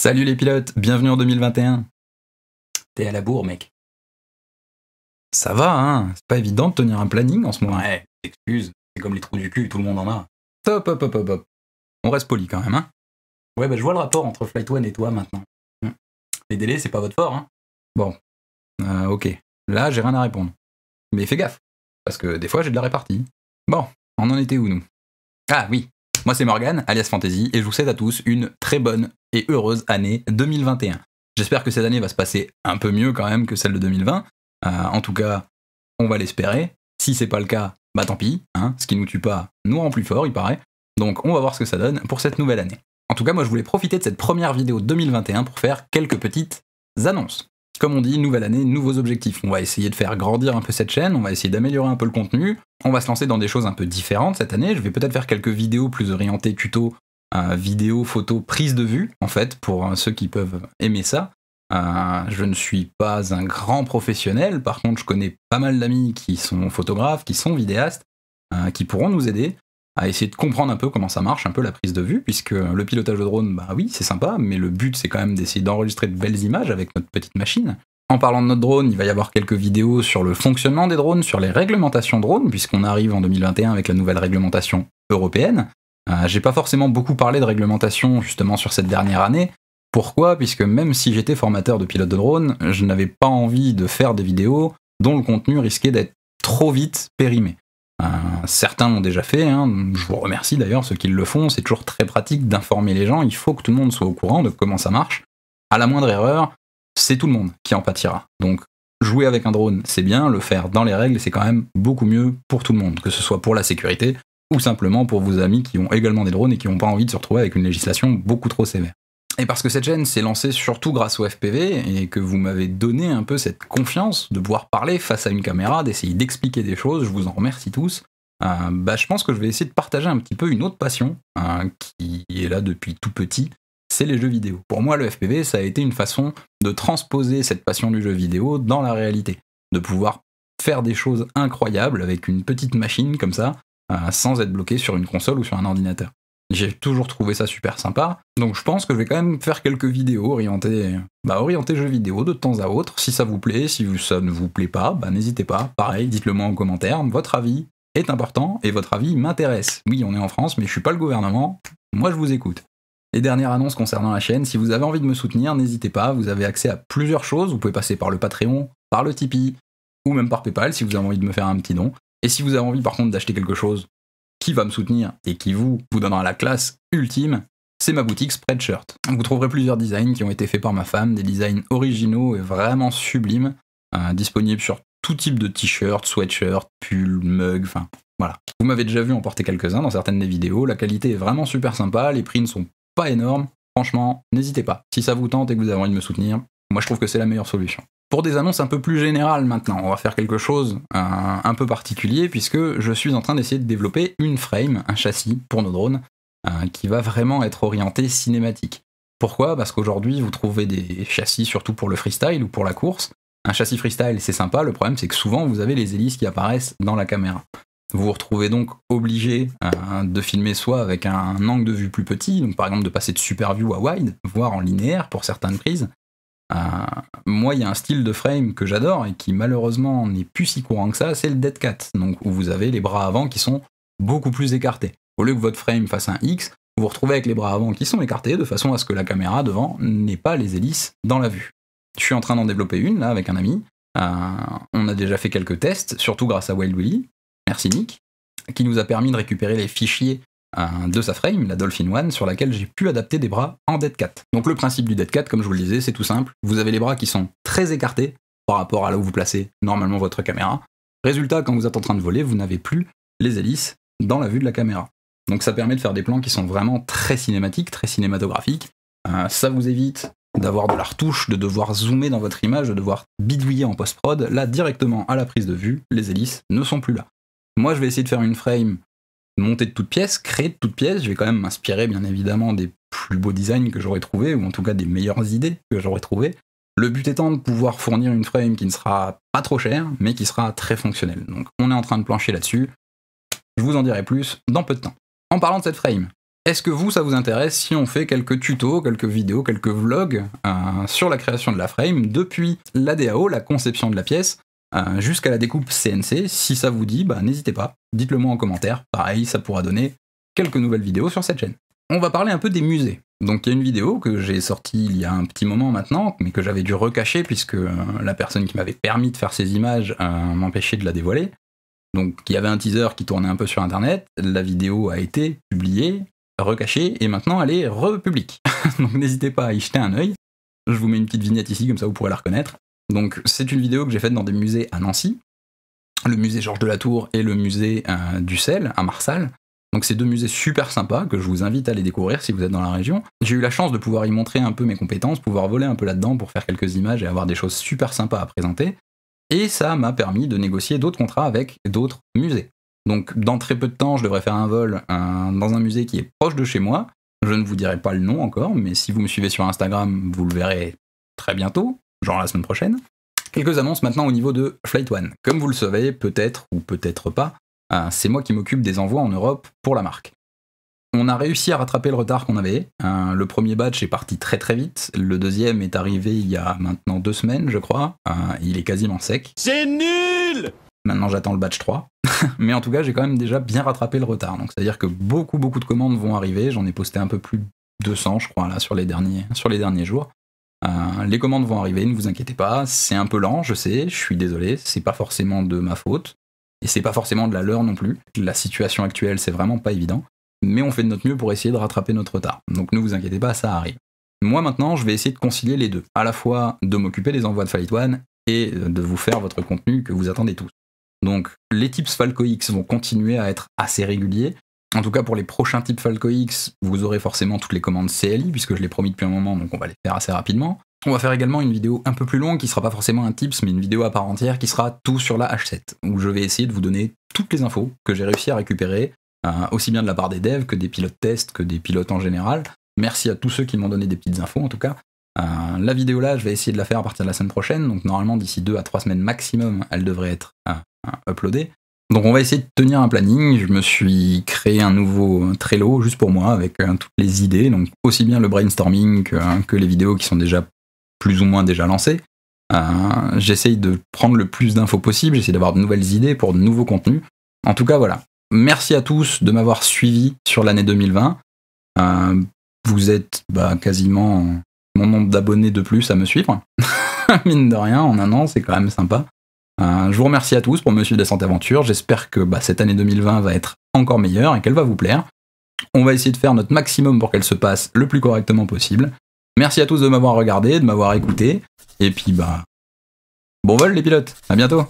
Salut les pilotes, bienvenue en 2021. T'es à la bourre, mec. Ça va, hein, c'est pas évident de tenir un planning en ce moment. Ouais, excuse, c'est comme les trous du cul, tout le monde en a. Top, hop, hop, hop, hop. On reste poli quand même, hein. Ouais, bah je vois le rapport entre Flight One et toi maintenant. Les délais, c'est pas votre fort, hein. Bon, ok, là j'ai rien à répondre. Mais fais gaffe, parce que des fois j'ai de la répartie. Bon, on en était où nous? Ah oui, moi c'est Morgan, alias Fantasy, et je vous souhaite à tous une très bonne et heureuse année 2021. J'espère que cette année va se passer un peu mieux quand même que celle de 2020. En tout cas, on va l'espérer. Si c'est pas le cas, bah tant pis, hein, ce qui nous tue pas nous rend plus fort, il paraît. Donc on va voir ce que ça donne pour cette nouvelle année. En tout cas, moi je voulais profiter de cette première vidéo 2021 pour faire quelques petites annonces. Comme on dit, nouvelle année, nouveaux objectifs. On va essayer de faire grandir un peu cette chaîne, on va essayer d'améliorer un peu le contenu, on va se lancer dans des choses un peu différentes cette année. Je vais peut-être faire quelques vidéos plus orientées tuto, vidéo, photo, prise de vue, en fait, pour ceux qui peuvent aimer ça. Je ne suis pas un grand professionnel, par contre je connais pas mal d'amis qui sont photographes, qui sont vidéastes, qui pourront nous aider à essayer de comprendre un peu comment ça marche, un peu la prise de vue, puisque le pilotage de drone, bah oui, c'est sympa, mais le but c'est quand même d'essayer d'enregistrer de belles images avec notre petite machine. En parlant de notre drone, il va y avoir quelques vidéos sur le fonctionnement des drones, sur les réglementations drones, puisqu'on arrive en 2021 avec la nouvelle réglementation européenne. J'ai pas forcément beaucoup parlé de réglementation justement sur cette dernière année. Pourquoi? Puisque même si j'étais formateur de pilote de drone, je n'avais pas envie de faire des vidéos dont le contenu risquait d'être trop vite périmé. Certains l'ont déjà fait, hein. Je vous remercie d'ailleurs ceux qui le font, c'est toujours très pratique d'informer les gens, il faut que tout le monde soit au courant de comment ça marche. À la moindre erreur, c'est tout le monde qui en pâtira. Donc jouer avec un drone, c'est bien, le faire dans les règles, c'est quand même beaucoup mieux pour tout le monde, que ce soit pour la sécurité ou simplement pour vos amis qui ont également des drones et qui n'ont pas envie de se retrouver avec une législation beaucoup trop sévère. Et parce que cette chaîne s'est lancée surtout grâce au FPV et que vous m'avez donné un peu cette confiance de pouvoir parler face à une caméra, d'essayer d'expliquer des choses, je vous en remercie tous, je pense que je vais essayer de partager un petit peu une autre passion qui est là depuis tout petit, c'est les jeux vidéo. Pour moi, le FPV, ça a été une façon de transposer cette passion du jeu vidéo dans la réalité, de pouvoir faire des choses incroyables avec une petite machine comme ça, sans être bloqué sur une console ou sur un ordinateur. J'ai toujours trouvé ça super sympa, donc je pense que je vais quand même faire quelques vidéos orientées jeux vidéo de temps à autre. Si ça vous plaît, si ça ne vous plaît pas, n'hésitez pas, pareil, dites-le moi en commentaire, votre avis est important et votre avis m'intéresse. Oui, on est en France, mais je suis pas le gouvernement, moi je vous écoute. Et dernière annonce concernant la chaîne, si vous avez envie de me soutenir, n'hésitez pas, vous avez accès à plusieurs choses, vous pouvez passer par le Patreon, par le Tipeee, ou même par Paypal si vous avez envie de me faire un petit don. Et si vous avez envie par contre d'acheter quelque chose qui va me soutenir et qui vous donnera la classe ultime, c'est ma boutique Spreadshirt. Vous trouverez plusieurs designs qui ont été faits par ma femme, des designs originaux et vraiment sublimes, disponibles sur tout type de t-shirts, sweatshirts, pulls, mugs, enfin voilà. Vous m'avez déjà vu en porter quelques-uns dans certaines des vidéos, la qualité est vraiment super sympa, les prix ne sont pas énormes, franchement, n'hésitez pas. Si ça vous tente et que vous avez envie de me soutenir, moi je trouve que c'est la meilleure solution. Pour des annonces un peu plus générales maintenant, on va faire quelque chose un peu particulier puisque je suis en train d'essayer de développer une frame, un châssis pour nos drones qui va vraiment être orienté cinématique. Pourquoi? Parce qu'aujourd'hui vous trouvez des châssis surtout pour le freestyle ou pour la course. Un châssis freestyle c'est sympa, le problème c'est que souvent vous avez les hélices qui apparaissent dans la caméra. Vous vous retrouvez donc obligé de filmer soit avec un angle de vue plus petit, donc par exemple de passer de super view à wide, voire en linéaire pour certaines prises. Moi, il y a un style de frame que j'adore et qui malheureusement n'est plus si courant que ça, c'est le dead cat, donc où vous avez les bras avant qui sont beaucoup plus écartés. Au lieu que votre frame fasse un X, vous vous retrouvez avec les bras avant qui sont écartés de façon à ce que la caméra devant n'ait pas les hélices dans la vue. Je suis en train d'en développer une là avec un ami. On a déjà fait quelques tests, surtout grâce à Wild Willy, merci Nick, qui nous a permis de récupérer les fichiers de sa frame, la Dolphin One, sur laquelle j'ai pu adapter des bras en dead cat. Donc le principe du dead cat, comme je vous le disais, c'est tout simple. Vous avez les bras qui sont très écartés par rapport à là où vous placez normalement votre caméra. Résultat, quand vous êtes en train de voler, vous n'avez plus les hélices dans la vue de la caméra. Donc ça permet de faire des plans qui sont vraiment très cinématiques, très cinématographiques. Ça vous évite d'avoir de la retouche, de devoir zoomer dans votre image, de devoir bidouiller en post-prod. Là, directement à la prise de vue, les hélices ne sont plus là. Moi, je vais essayer de faire une frame montée de toutes pièces, créée de toutes pièces. Je vais quand même m'inspirer, bien évidemment, des plus beaux designs que j'aurais trouvés, ou en tout cas des meilleures idées que j'aurais trouvées. Le but étant de pouvoir fournir une frame qui ne sera pas trop chère, mais qui sera très fonctionnelle. Donc on est en train de plancher là-dessus. Je vous en dirai plus dans peu de temps. En parlant de cette frame, Est-ce que vous, ça vous intéresse si on fait quelques tutos, quelques vidéos, quelques vlogs sur la création de la frame, depuis la DAO, la conception de la pièce, jusqu'à la découpe CNC? Si ça vous dit, bah n'hésitez pas, dites-le moi en commentaire, pareil, ça pourra donner quelques nouvelles vidéos sur cette chaîne. On va parler un peu des musées. Donc il y a une vidéo que j'ai sortie il y a un petit moment maintenant, mais que j'avais dû recacher puisque la personne qui m'avait permis de faire ces images m'empêchait de la dévoiler. Donc il y avait un teaser qui tournait un peu sur internet, la vidéo a été publiée, recachée, et maintenant elle est republique. Donc n'hésitez pas à y jeter un œil. Je vous mets une petite vignette ici, comme ça vous pourrez la reconnaître. Donc c'est une vidéo que j'ai faite dans des musées à Nancy, le musée Georges de la Tour et le musée du Sel à Marsal. Donc c'est deux musées super sympas que je vous invite à aller découvrir si vous êtes dans la région. J'ai eu la chance de pouvoir y montrer un peu mes compétences, pouvoir voler un peu là-dedans pour faire quelques images et avoir des choses super sympas à présenter. Et ça m'a permis de négocier d'autres contrats avec d'autres musées. Donc dans très peu de temps, je devrais faire un vol dans un musée qui est proche de chez moi. Je ne vous dirai pas le nom encore, mais si vous me suivez sur Instagram, vous le verrez très bientôt, genre la semaine prochaine. Quelques annonces maintenant au niveau de Flight One. Comme vous le savez, peut-être ou peut-être pas, c'est moi qui m'occupe des envois en Europe pour la marque. On a réussi à rattraper le retard qu'on avait. Le premier batch est parti très très vite. Le deuxième est arrivé il y a maintenant 2 semaines, je crois. Il est quasiment sec. C'est nul! Maintenant j'attends le batch 3. Mais en tout cas, j'ai quand même déjà bien rattrapé le retard. Donc c'est-à-dire que beaucoup de commandes vont arriver. J'en ai posté un peu plus de 200, je crois, là, sur les derniers jours. Les commandes vont arriver, ne vous inquiétez pas. C'est un peu lent, je sais, je suis désolé. C'est pas forcément de ma faute. Et c'est pas forcément de la leur non plus. La situation actuelle, c'est vraiment pas évident. Mais on fait de notre mieux pour essayer de rattraper notre retard. Donc ne vous inquiétez pas, ça arrive. Moi maintenant, je vais essayer de concilier les deux. À la fois de m'occuper des envois de Flight One et de vous faire votre contenu que vous attendez tous. Donc les tips Falco X vont continuer à être assez réguliers. En tout cas pour les prochains types Falco X, vous aurez forcément toutes les commandes CLI, puisque je l'ai promis depuis un moment, donc on va les faire assez rapidement. On va faire également une vidéo un peu plus longue, qui sera pas forcément un tips, mais une vidéo à part entière, qui sera tout sur la H7, où je vais essayer de vous donner toutes les infos que j'ai réussi à récupérer, aussi bien de la part des devs que des pilotes tests, que des pilotes en général. Merci à tous ceux qui m'ont donné des petites infos en tout cas. La vidéo là, je vais essayer de la faire à partir de la semaine prochaine, donc normalement d'ici 2 à 3 semaines maximum, elle devrait être uploadée. Donc on va essayer de tenir un planning. Je me suis créé un nouveau Trello juste pour moi, avec toutes les idées, donc aussi bien le brainstorming que les vidéos qui sont déjà plus ou moins déjà lancées. J'essaye de prendre le plus d'infos possible, j'essaie d'avoir de nouvelles idées pour de nouveaux contenus. En tout cas voilà. Merci à tous de m'avoir suivi sur l'année 2020. Vous êtes quasiment mon nombre d'abonnés de plus à me suivre. Mine de rien, en un an, c'est quand même sympa. Je vous remercie à tous pour me suivre Descente Aventure. J'espère que cette année 2020 va être encore meilleure et qu'elle va vous plaire. On va essayer de faire notre maximum pour qu'elle se passe le plus correctement possible. Merci à tous de m'avoir regardé, de m'avoir écouté. Et puis bon vol les pilotes, à bientôt.